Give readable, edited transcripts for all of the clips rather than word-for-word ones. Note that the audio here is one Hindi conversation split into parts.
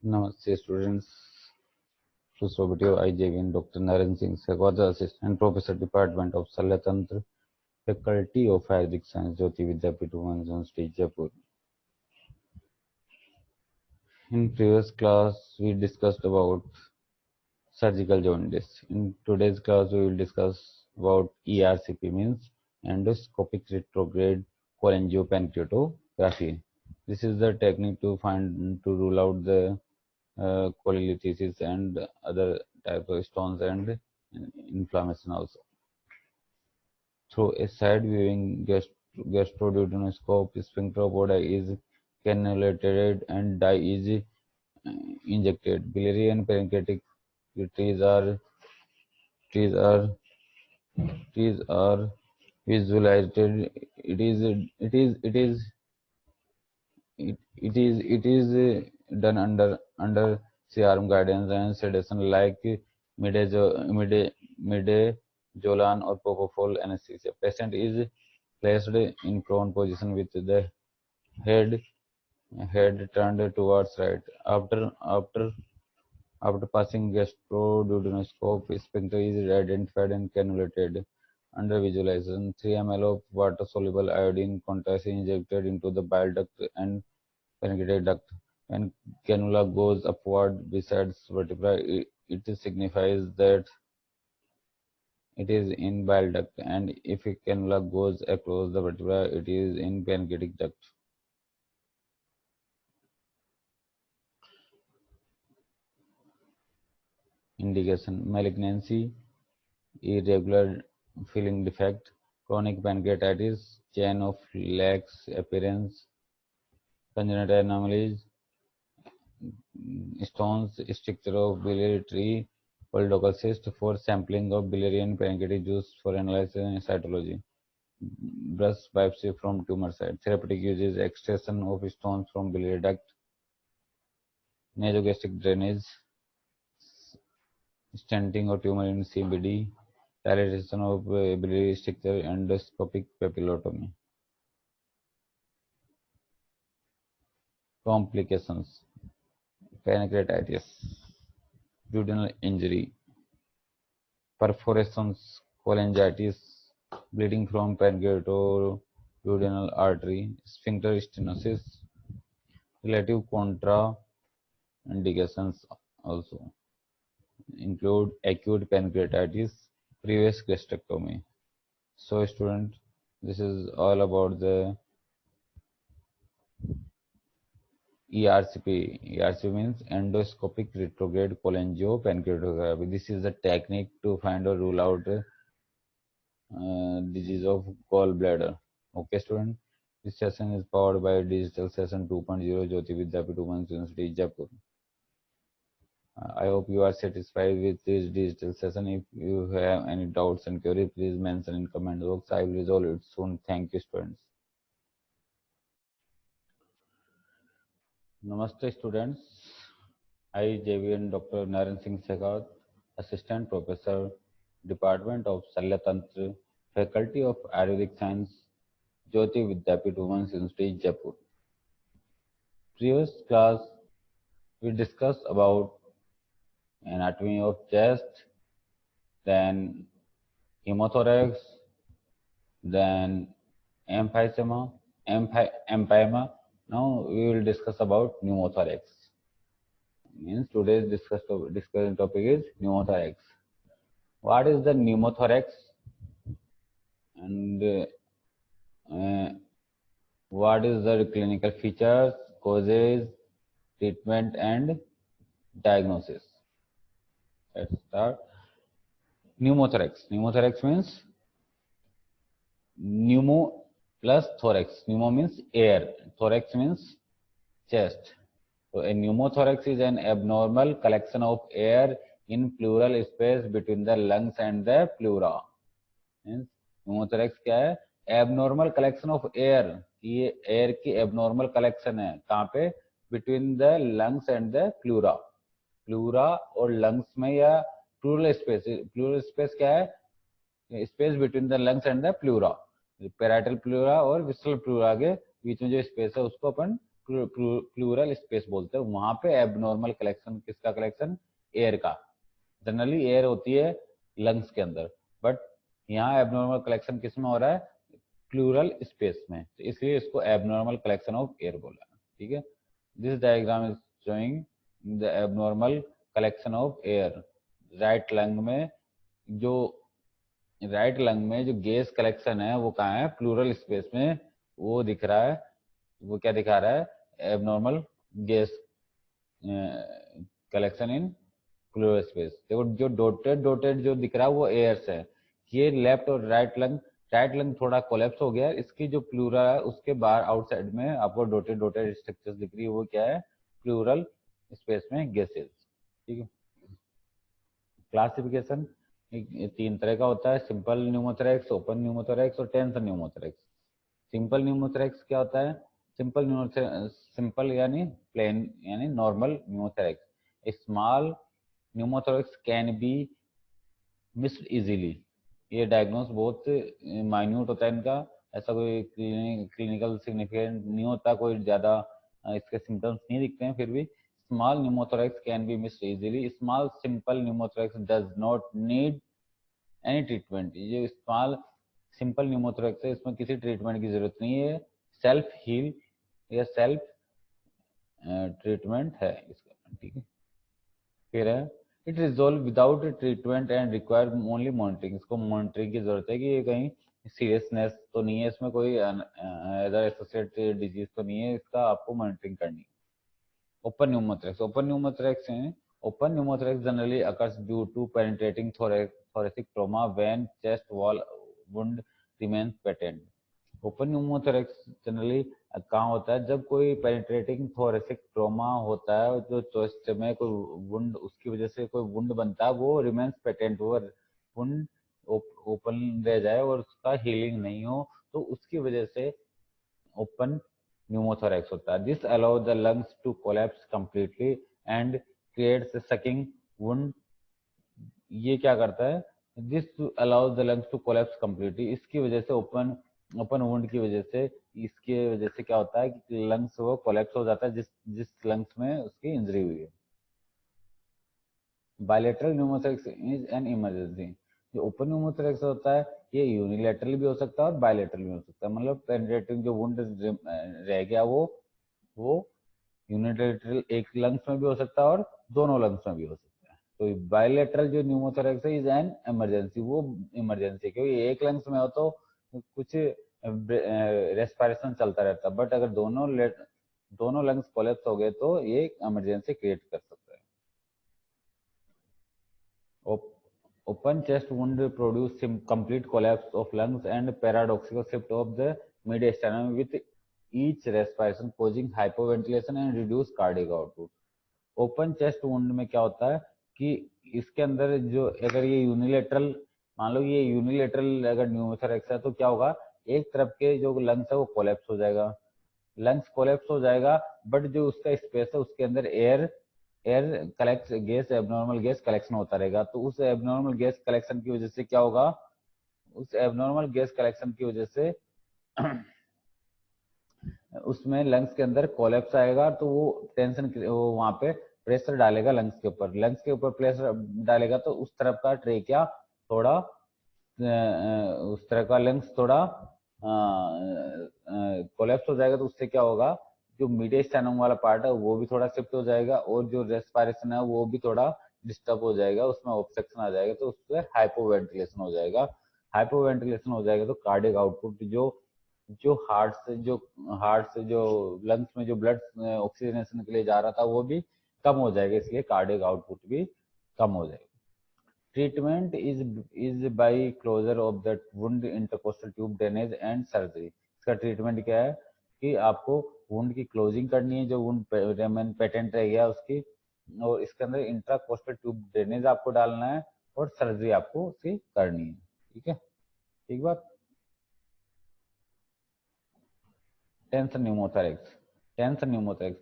Namaste students. To show video, I JVN Dr. Naren Singh, Sekhwat, Assistant Professor, Department of Salyatantra, Faculty of Ayurvedic Science, Jyoti Vidyapeeth, Women's University, Jaipur. In previous class, we discussed about surgical jaundice. In today's class, we will discuss about ERCP, means endoscopic retrograde cholangiopancreatography. This is the technique to rule out the cholelithiasis and other types of stones and inflammation also. Through a side viewing gastroduodenoscope, sphincter of Oda is cannulated and dye is injected. Biliary and pancreatic trees are trees are trees are visualized. It is done under C-arm guidance and sedation like midazolam or propofol anesthesia. Patient is placed in prone position with the head turned towards right. After passing gastroduodenoscope, sphincter is identified and cannulated. Under visualization, 3 ml of water-soluble iodine contrast is injected into the bile duct and pancreatic duct. When cannula goes upward besides vertebra, it signifies that it is in bile duct, and if a cannula goes across the vertebra, it is in pancreatic duct. Indication: malignancy, irregular filling defect, chronic pancreatitis, chain of lax appearance, congenital anomalies, stones, structure of biliary tree, polydocal cyst. For sampling of biliary and pancreatic juice for analysis and cytology. Breast biopsy from tumor site. Therapeutic uses extraction of stones from biliary duct, nasogastric drainage, stenting of tumor in CBD, dilation of biliary structure, endoscopic papillotomy. Complications: pancreatitis, duodenal injury, perforations, cholangitis, bleeding from pancreatoduodenal artery, sphincter stenosis. Relative contraindications also include acute pancreatitis, previous gastrectomy. So student, this is all about the ERCP. ERCP means endoscopic retrograde cholangiopancreatography. This is the technique to find or rule out disease of gallbladder. Okay, student. This session is powered by Digital Session 2.0, Jyoti Vidyapeeth Women's University, Jaipur. I hope you are satisfied with this digital session. If you have any doubts and queries, please mention in comment box. I will resolve it soon. Thank you, students. Namaste, students. I, JVN Dr. Naren Singh Sekhwat, Assistant Professor, Department of Salyatantra, Faculty of Ayurvedic Science, Jyoti Vidyapeeth Women's University, Jaipur. Previous class, we discussed about anatomy of chest, then hemothorax, then emphysema. Now we will discuss about pneumothorax. Means today's discussion topic is pneumothorax. What is the pneumothorax, and what is the clinical features, causes, treatment, and diagnosis? Let's start. Pneumothorax. Pneumothorax means pneumo plus thorax. Pneumo means air, thorax means chest. So a pneumothorax is an abnormal collection of air in pleural space between the lungs and the pleura. Means pneumothorax क्या है? Abnormal collection of air. ये air की abnormal collection है. कहाँ पे? Between the lungs and the pleura. Pleura और lungs में या pleural space. Pleural space क्या है? Space between the lungs and the pleura. Parietal pleura और visceral pleura के बीच में जो space है उसको अपन प्लूरल स्पेस बोलते हैं, वहां पे एबनॉर्मल कलेक्शन, किसका कलेक्शन? एयर का। जनरली एयर होती है लंग्स के अंदर, बट यहाँ एबनॉर्मल कलेक्शन किस में हो रहा है? प्लूरल स्पेस में, तो इसलिए इसको एबनॉर्मल कलेक्शन ऑफ एयर बोला। ठीक है, this diagram is showing the abnormal collection of air. Right lung में जो गैस कलेक्शन है वो कहाँ है? प्लूरल स्पेस में वो दिख रहा है। वो क्या दिखा रहा है? Abnormal gas collection in plural space. देखो जो डॉटेड डॉटेड जो दिख रहा है वो एयर्स है। ये लेफ्ट और राइट लंग थोड़ा कोलैप्स हो गया है, इसकी जो प्लूरा है उसके बाहर आउटसाइड में आपको डॉटेड डॉटेड स्ट्रक्चर्स दिख रही है, वो क्या है? प्लूरल स्पेस में गैसेस। ठीक है, क्लासिफिकेशन तीन तरह का होता है, सिंपल न्यूमोथोरैक्स, ओपन न्यूमोथोरैक्स और टेंसर न्यूमोथोरैक्स। सिंपल न्यूमोथोरैक्स क्या होता है? सिंपल यानी प्लेन यानी normal pneumothorax. Small pneumothorax can be missed easily. ये डायग्नोस बहुत माइन्यूट होता है इनका, ऐसा कोई क्लिनिकल सिग्निफिकेंट नहीं होता, कोई ज़्यादा इसके सिम्टम्स नहीं दिखते हैं, फिर भी small pneumothorax can be missed easily. Small simple pneumothorax does not need any treatment. ये स्मॉल सिंपल न्यूमोथोरैक्स है, इसमें किसी ट्रीटमेंट की जरूरत नहीं है, सेल्फ हील या सेल्फ ट्रीटमेंट है इसका। ठीक है, फिर है it resolve without treatment and require only monitoring. इसको मॉनिटरिंग की जरूरत है कि ये कहीं सीरियसनेस तो नहीं है, इसमें कोई अदर एसोसिएटेड डिजीज तो नहीं है, इसका आपको मॉनिटरिंग करनी है। Open pneumothorax generally occurs due to penetrating thoracic trauma when chest wall wound remains patent. Open pneumothorax generally कहाँ होता है? जब कोई पेनिट्रेटिंग थोरेसिक ट्रोमा होता है, जो चेस्ट में कोई वुंड, उसकी वजह से कोई वुंड बनता है, वो रिमेन्स पेटेंट, वो वुंड ओपन रह जाए और उसका हीलिंग नहीं हो, तो उसकी वजह से ओपन pneumothorax होता है। This allow the lungs to collapse completely and creates sucking wound. ये क्या करता है? This allows the lungs to collapse completely. इसकी वजह से ओपन वुंड की वजह से, इसके वजह से क्या होता है कि लंग्स वो कोलैप्स हो जाता है, जिस जिस लंग्स में उसकी इंजरी हुई है। Bilateral pneumothorax is an emergency. जो ओपन न्यूमोथोरैक्स होता है ये यूनिलैटरल भी हो सकता है और बायलेटरल भी हो सकता है, मतलब पेनिट्रेटिंग जो वुंड रह गया वो यूनिलैटरल एक लंग्स में भी हो सकता है और दोनों लंग्स में भी हो सकता है। तो बायलेटरल जो न्यूमोथोरैक्स है इज एन इमरजेंसी, वो इमरजेंसी, क्योंकि एक लंग्स में हो तो कुछ रेस्पिरेशन चलता रहता है, बट अगर दोनों लंग्स कोलैप्स हो गए तो ये इमरजेंसी क्रिएट कर सकता है। Open chest wound produce complete collapse of lungs and paradoxical shift of the mediastinum with each respiration, causing hypoventilation and reduced cardiac output. Open chest wound में क्या होता है कि इसके अंदर जो, अगर ये यूनिलेटरल, मान लो ये यूनिलेटरल अगर न्यूमोथोरैक्स है, तो क्या होगा? एक तरफ के जो लंग्स है वो कोलैप्स हो जाएगा, बट जो उसका स्पेस है उसके अंदर air air collect gas abnormal gas collection होता रहेगा। तो उस एबनॉर्मल गैस कलेक्शन की वजह से क्या होगा? उस एबनॉर्मल गैस कलेक्शन की वजह से उसमें लंग्स के अंदर कोलैप्स आएगा, तो वो टेंशन, वो वहां पे प्रेशर डालेगा लंग्स के ऊपर प्रेशर डालेगा, तो उस तरफ का ट्रेकिया थोड़ा उस तरह का लंग्स थोड़ा कोलैप्स हो जाएगा। तो उससे क्या होगा? जो मीडियस्टाइनम वाला पार्ट है वो भी थोड़ा शिफ्ट हो जाएगा, और जो रेस्पिरेशन है वो भी थोड़ा डिस्टर्ब हो जाएगा, उसमें ऑब्स्ट्रक्शन आ जाएगा, तो उससे हाइपोवेंटिलेशन हो जाएगा। तो कार्डियक आउटपुट जो जो हार्ट से जो लंग्स में जो ब्लड ऑक्सीजनेशन के लिए जा रहा था वो भी कम हो जाएगा, इसलिए कार्डियक आउटपुट भी कम हो जाएगा। Treatment is by closure of the wound, intercostal tube drainage and surgery. इसका ट्रीटमेंट क्या है कि आपको वुंड की क्लोजिंग करनी है, जो वुंड पेटेंट रह गया उसकी, और इसके अंदर इंट्राकोस्टल ट्यूब ड्रेनेज आपको डालना है, और सर्जरी आपको उसकी करनी है। ठीक है, ठीक बात। Tensor pneumothorax. Tensor pneumothorax.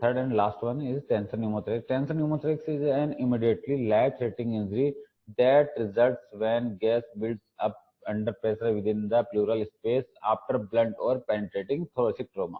Third and last one is tensor pneumothorax. Tensor pneumothorax is an immediately life-threatening injury that results when gas builds up under pressure within the pleural space after blunt or penetrating thoracic trauma.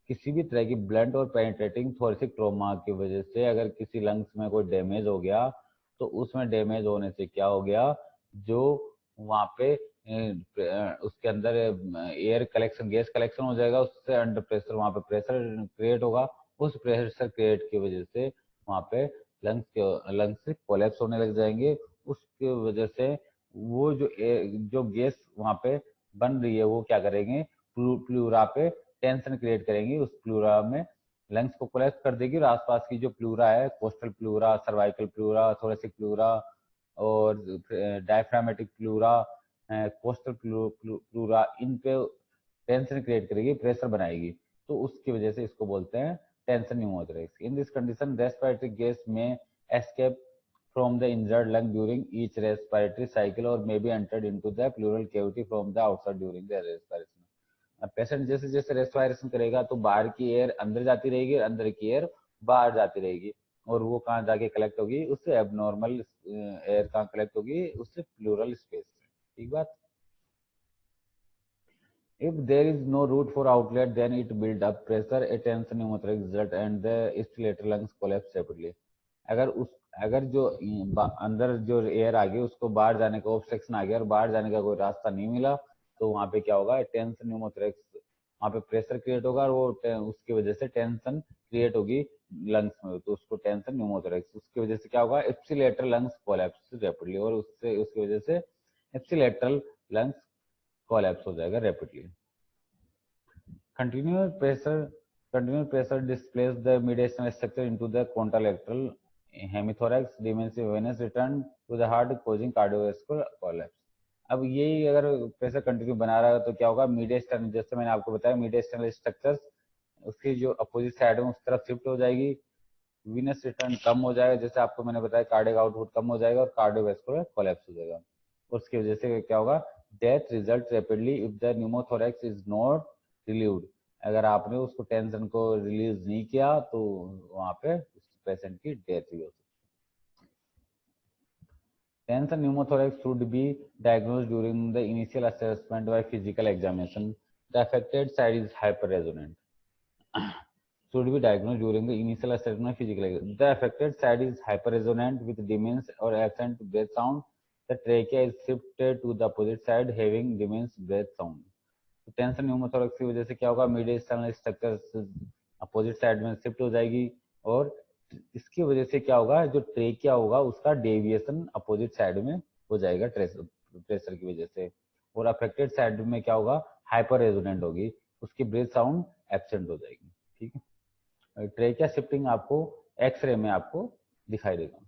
किसी भी तरह की ब्लंट और पेनिट्रेटिंग थोरेसिक ट्रॉमा की वजह से अगर किसी लंग्स में कोई डैमेज हो गया तो उसमें डैमेज होने से क्या हो गया, जो वहाँ पे उसके अंदर एयर कलेक्शन, गैस कलेक्शन हो जाएगा, उससे अंडर प्रेशर वहाँ पे प्रेशर क्रिएट होगा। उस प्रेशर क्रिएट की वजह से वहाँ पे लंग्स कोलैप्स होने लग जाएंगे। उसकी वजह से वो जो गैस वहाँ पे बन रही है वो क्या करेंगे, प्लूरा पे टेंशन क्रिएट करेंगी, उस प्लूरा में लंग्स को कोलैप्स कर देगी और आसपास की जो प्लूरा है, coastal pleura, cervical pleura, thoracic pleura और डायफ्रामेटिक प्लूरा, कोस्टल प्लूरा, इन पे टेंशन क्रिएट करेगी, प्रेशर बनाएगी। तो उसकी वजह से इसको बोलते हैं tension pneumothorax. In this condition respiratory gas में escape from the injured lung during each respiratory cycle or may be entered into the pleural cavity from the outside during the respiration. अब पेशेंट जैसे जैसे रेस्पिरेशन करेगा तो बाहर की एयर अंदर जाती रहेगी, अंदर की एयर बाहर जाती रहेगी, और वो कहाँ जाके कलेक्ट होगी, उससे एबनॉर्मल एयर कहाँ कलेक्ट होगी, उससे प्लूरल स्पेस से। ठीक बात। If there is no route for outlet, then it build up pressure, a tension pneumothorax result, and the stellate lungs collapse rapidly. अगर उस अगर जो अंदर जो एयर आ गई उसको बाहर जाने का ऑब्स्ट्रक्शन आ गया और बाहर जाने का कोई रास्ता नहीं मिला, तो वहाँ पे क्या होगा, टेंशन न्यूमोथोरेक्स, वहाँ पे प्रेशर क्रिएट होगा और वो उसकी वजह से टेंशन क्रिएट होगी लंग्स में, तो उसको टेंशन न्यूमोथोरेक्स। उसकी वजह से क्या होगा, एप्सिलेटरल लंग्स कोलैप्स रैपिडली, और उससे उसकी वजह से एप्सिलेटरल लंग्स कोलैप्स हो जाएगा rapidly. Continuous pressure, continuous pressure displaces the mediastinal structure into the contralateral hemithorax, dementia venous return to the heart causing cardiovascular collapse. अब यही अगर प्रेशर कंटिन्यू बना रहा है तो क्या होगा, मीडियस्टर्नल, जैसे मैंने आपको बताया मीडियस्टर्नल स्ट्रक्चर्स उसकी जो अपोजिट साइड है उस तरफ शिफ्ट हो जाएगी, वीनस रिटर्न कम हो जाएगा, जैसे आपको मैंने बताया कार्डियक आउटपुट कम हो जाएगा और कार्डियोवैस्कुलर कोलैप्स हो जाएगा। उसकी वजह से क्या होगा, death result rapidly if the pneumothorax is not relieved. अगर आपने उसको टेंशन को रिलीज नहीं किया तो वहां पे पेशेंट की डेथ भी हो सकती है। Tension pneumothorax should be diagnosed during the initial assessment by physical examination. The affected side is hyperresonant. Should be diagnosed during the initial assessment physical examination. The affected side is hyperresonant with diminished or absent breath sound. The trachea is shifted to the opposite side having diminished breath sound. तो टेंशन न्यूमोथोरैक्स की वजह से क्या होगा, मीडियस्टर्नल स्ट्रक्चर अपोजिट साइड में शिफ्ट हो जाएगी, और इसकी वजह से क्या होगा, जो ट्रेकिया होगा उसका डेविएशन अपोजिट साइड में हो जाएगा प्रेशर की वजह से, और अफेक्टेड साइड में क्या होगा, हाइपर रेजोनेंट होगी, उसकी ब्रेथ साउंड एब्सेंट हो जाएगी। ठीक है, ट्रेकिया शिफ्टिंग आपको एक्सरे में आपको दिखाई देगा।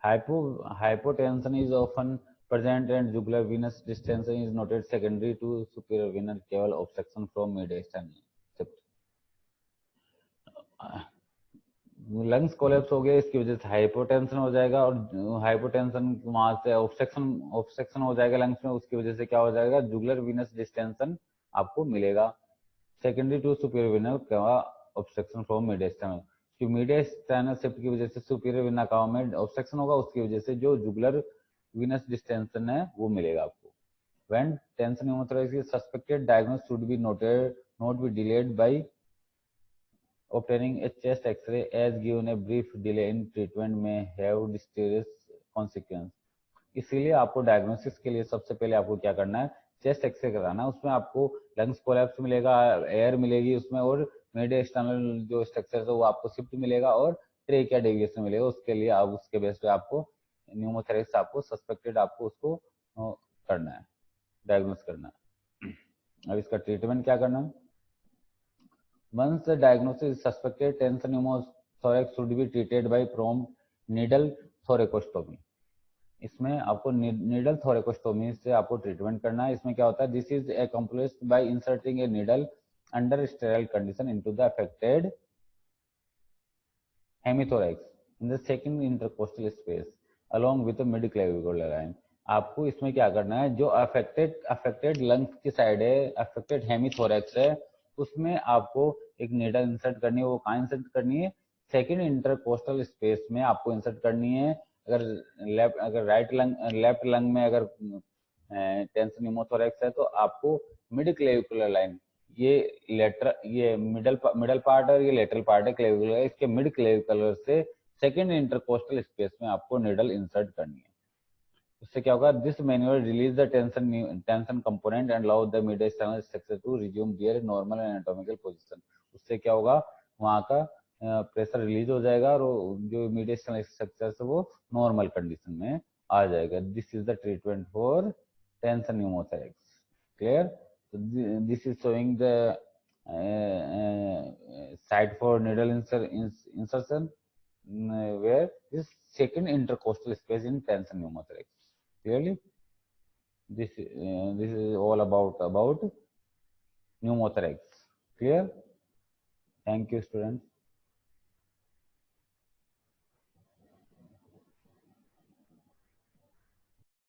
Hypotension is often present and jugular venous distension is noted secondary to superior venous cave obstruction from mediastinal septum. Lungs collapse हो गया, इसकी वजह से हाइपोटेंशन हो जाएगा, और हाइपोटेंशन वहां से ऑब्स्ट्रक्शन हो जाएगा लंग्स में, उसकी वजह से क्या हो जाएगा, जुगुलर वीनस डिस्टेंशन आपको मिलेगा secondary to superior vena cava obstruction from mediastinal. कि मीडियस्टाइनल सेप्ट की वजह से सुपीरियर वेना कावा में ऑब्स्ट्रक्शन होगा, उसकी वजह से जो जुगुलर वीनस डिस्टेंशन है वो मिलेगा आपको। When tension pneumothorax is suspected, diagnosis should be not be delayed by obtaining a chest X-ray, as given a brief delay in treatment may have disastrous consequence. इसीलिए आपको डायग्नोसिस के लिए सबसे पहले आपको क्या करना है, चेस्ट एक्सरे कराना है। उसमें आपको लंग्स कोलैप्स मिलेगा, एयर मिलेगी उसमें, और मीडिया एक्सटर्नल जो स्ट्रक्चर है वो आपको शिफ्ट मिलेगा, और ट्रेकिया डेविएशन मिलेगा। उसके लिए आप उसके बेस पे आपको न्यूमोथोरैक्स आपको सस्पेक्टेड आपको उसको करना है, डायग्नोस करना है। अब इसका ट्रीटमेंट क्या करना है, once the diagnosis is suspected, tension pneumothorax should be treated by prompt needle thoracostomy। इसमें आपको नीडल थोरेकोस्टोमी से आपको ट्रीटमेंट करना है। इसमें क्या होता है, this is accomplished by inserting a needle under sterile condition into the affected hemithorax in the second intercostal space along with the mid clavicular line. आपको इसमें क्या करना है, जो अफेक्टेड लंग्स की साइड है, अफेक्टेड हेमिथोरैक्स है, उसमें आपको एक नीडल इंसर्ट करनी है। वो कहाँ इंसर्ट करनी है, सेकंड इंटरकोस्टल स्पेस में आपको इंसर्ट करनी है। अगर लेफ्ट लंग में अगर टेंशन न्यूमोथोरैक्स है तो आपको मिड क्लेविकुलर लाइन ये मिडल पार्ट और ये लेटरल पार्ट है क्लेविकुलर, इसके मिड क्लेविकुलर से सेकंड इंटरकोस्टल स्पेस में आपको निडल इंसर्ट करनी है। उससे क्या होगा, this manual release the tension component and allow the mediastinal structure to resume their normal anatomical position. उससे क्या होगा, वहां का प्रेशर रिलीज हो जाएगा और जो मीडियस्टाइनल स्ट्रक्चर है वो नॉर्मल कंडीशन में आ जाएगा। This is the treatment for tension pneumothorax. Clear? This is showing the site for needle insertion where this second intercostal space in tension pneumothorax. Clearly, this is all about pneumothorax. Clear? Thank you, students.